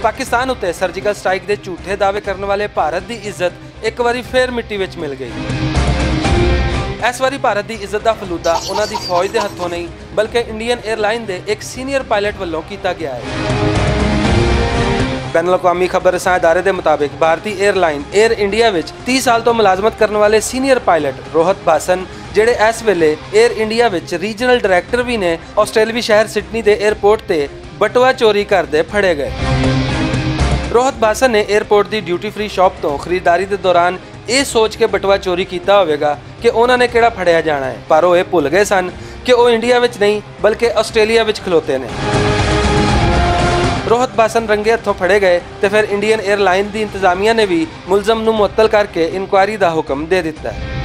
पाकिस्तान उत्ते surgical strike के झूठे दावे करने वाले भारत की इज्जत एक बारी फिर मिट्टी विच मिल गई। इस बारी भारत की इज्जत का फलूदा उन्हां दी फौज के हथों नहीं बल्कि इंडियन एयरलाइन के एक सीनियर पायलट वालों किया गया है। बैनुल अक़वामी खबर रसां अदारे के मुताबिक भारतीय एयरलाइन एयर इंडिया विच 30 साल तो मुलाजमत करने वाले सीनियर पायलट रोहित बासन ਜਿਹੜੇ इस वेले air India which regional director भी ने आस्ट्रेलवी शहर सिडनी के एयरपोर्ट से बटुआ चोरी करते फड़े गए। रोहित बासन ने एयरपोर्ट की ड्यूटी फ्री शॉप तो खरीदारी के दौरान ये सोच के बटुआ चोरी किया होगा कि उन्होंने किहड़ा फड़िया जाना है, पर वो भुल गए सन कि वो इंडिया विच नहीं बल्कि आस्ट्रेलिया विच खलोते ने। रोहित बासन रंगे हथों फड़े गए तो फिर इंडियन एयरलाइन की इंतजामिया ने भी मुलजम नूं मुअत्तल करके इंक्वायरी का हुक्म दे दिता है।